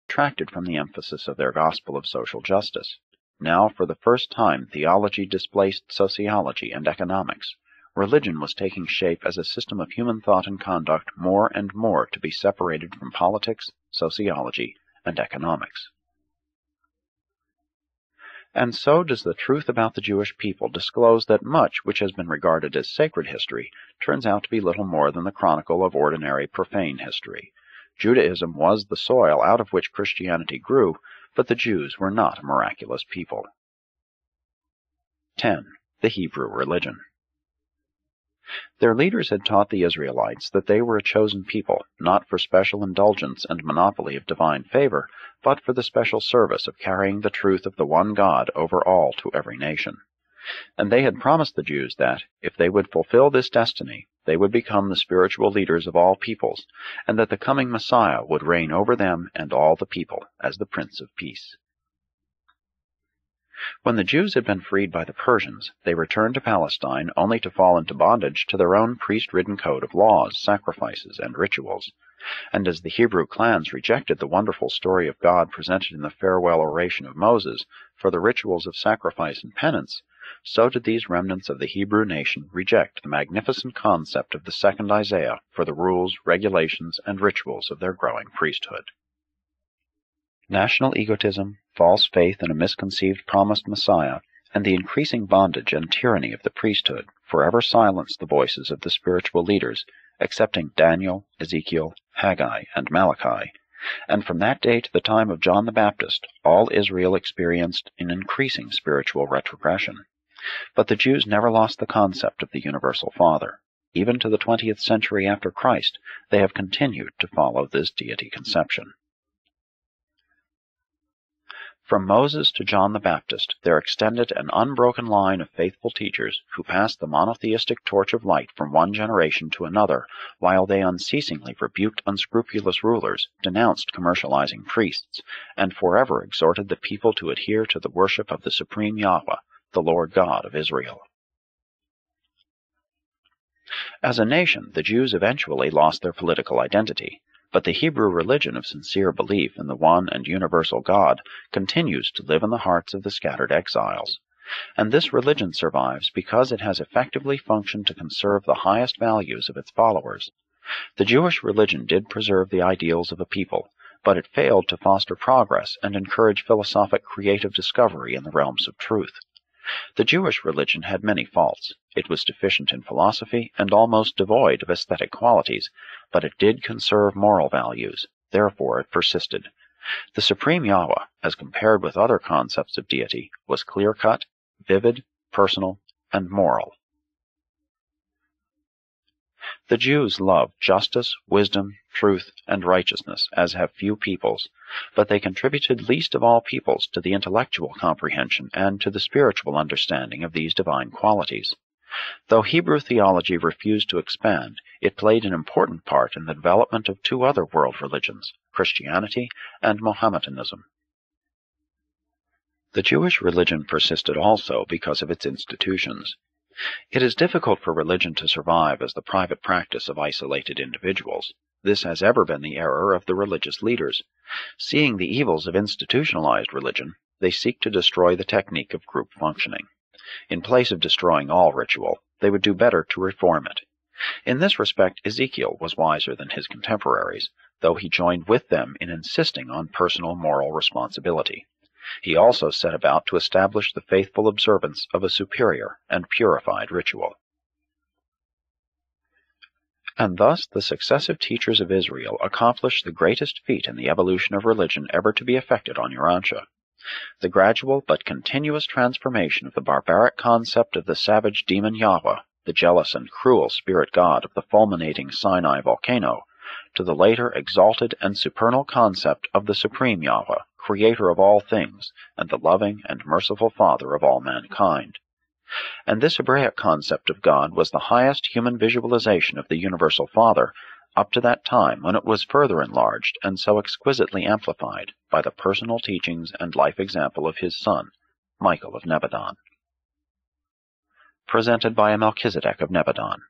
detracted from the emphasis of their gospel of social justice. Now, for the first time, theology displaced sociology and economics. Religion was taking shape as a system of human thought and conduct more and more to be separated from politics, sociology, and economics. And so does the truth about the Jewish people disclose that much which has been regarded as sacred history turns out to be little more than the chronicle of ordinary profane history. Judaism was the soil out of which Christianity grew, but the Jews were not a miraculous people. 10. The Hebrew religion. Their leaders had taught the Israelites that they were a chosen people, not for special indulgence and monopoly of divine favor, but for the special service of carrying the truth of the one God over all to every nation. And they had promised the Jews that, if they would fulfill this destiny, they would become the spiritual leaders of all peoples, and that the coming Messiah would reign over them and all the people as the Prince of Peace. When the Jews had been freed by the Persians, they returned to Palestine only to fall into bondage to their own priest-ridden code of laws, sacrifices, and rituals. And as the Hebrew clans rejected the wonderful story of God presented in the farewell oration of Moses for the rituals of sacrifice and penance, so did these remnants of the Hebrew nation reject the magnificent concept of the second Isaiah for the rules, regulations, and rituals of their growing priesthood. National egotism, false faith in a misconceived promised Messiah, and the increasing bondage and tyranny of the priesthood forever silenced the voices of the spiritual leaders, excepting Daniel, Ezekiel, Haggai, and Malachi, and from that day to the time of John the Baptist, all Israel experienced an increasing spiritual retrogression. But the Jews never lost the concept of the universal Father. Even to the 20th century after Christ, they have continued to follow this deity conception. From Moses to John the Baptist, there extended an unbroken line of faithful teachers who passed the monotheistic torch of light from one generation to another, while they unceasingly rebuked unscrupulous rulers, denounced commercializing priests, and forever exhorted the people to adhere to the worship of the supreme Yahweh, the Lord God of Israel. As a nation, the Jews eventually lost their political identity. But the Hebrew religion of sincere belief in the one and universal God continues to live in the hearts of the scattered exiles. And this religion survives because it has effectively functioned to conserve the highest values of its followers. The Jewish religion did preserve the ideals of a people, but it failed to foster progress and encourage philosophic creative discovery in the realms of truth. The Jewish religion had many faults. It was deficient in philosophy and almost devoid of aesthetic qualities, but it did conserve moral values. Therefore it persisted. The supreme Yahweh, as compared with other concepts of deity, was clear-cut, vivid, personal, and moral. The Jews loved justice, wisdom, truth, and righteousness, as have few peoples, but they contributed least of all peoples to the intellectual comprehension and to the spiritual understanding of these divine qualities. Though Hebrew theology refused to expand, it played an important part in the development of two other world religions, Christianity and Mohammedanism. The Jewish religion persisted also because of its institutions. It is difficult for religion to survive as the private practice of isolated individuals. This has ever been the error of the religious leaders. Seeing the evils of institutionalized religion, they seek to destroy the technique of group functioning. In place of destroying all ritual, they would do better to reform it. In this respect, Ezekiel was wiser than his contemporaries, though he joined with them in insisting on personal moral responsibility. He also set about to establish the faithful observance of a superior and purified ritual. And thus the successive teachers of Israel accomplished the greatest feat in the evolution of religion ever to be effected on Urantia. The gradual but continuous transformation of the barbaric concept of the savage demon Yahweh, the jealous and cruel spirit god of the fulminating Sinai volcano, to the later exalted and supernal concept of the supreme Yahweh, creator of all things, and the loving and merciful Father of all mankind. And this Hebraic concept of God was the highest human visualization of the universal Father, up to that time when it was further enlarged and so exquisitely amplified by the personal teachings and life example of his son, Michael of Nebadon. Presented by a Melchizedek of Nebadon.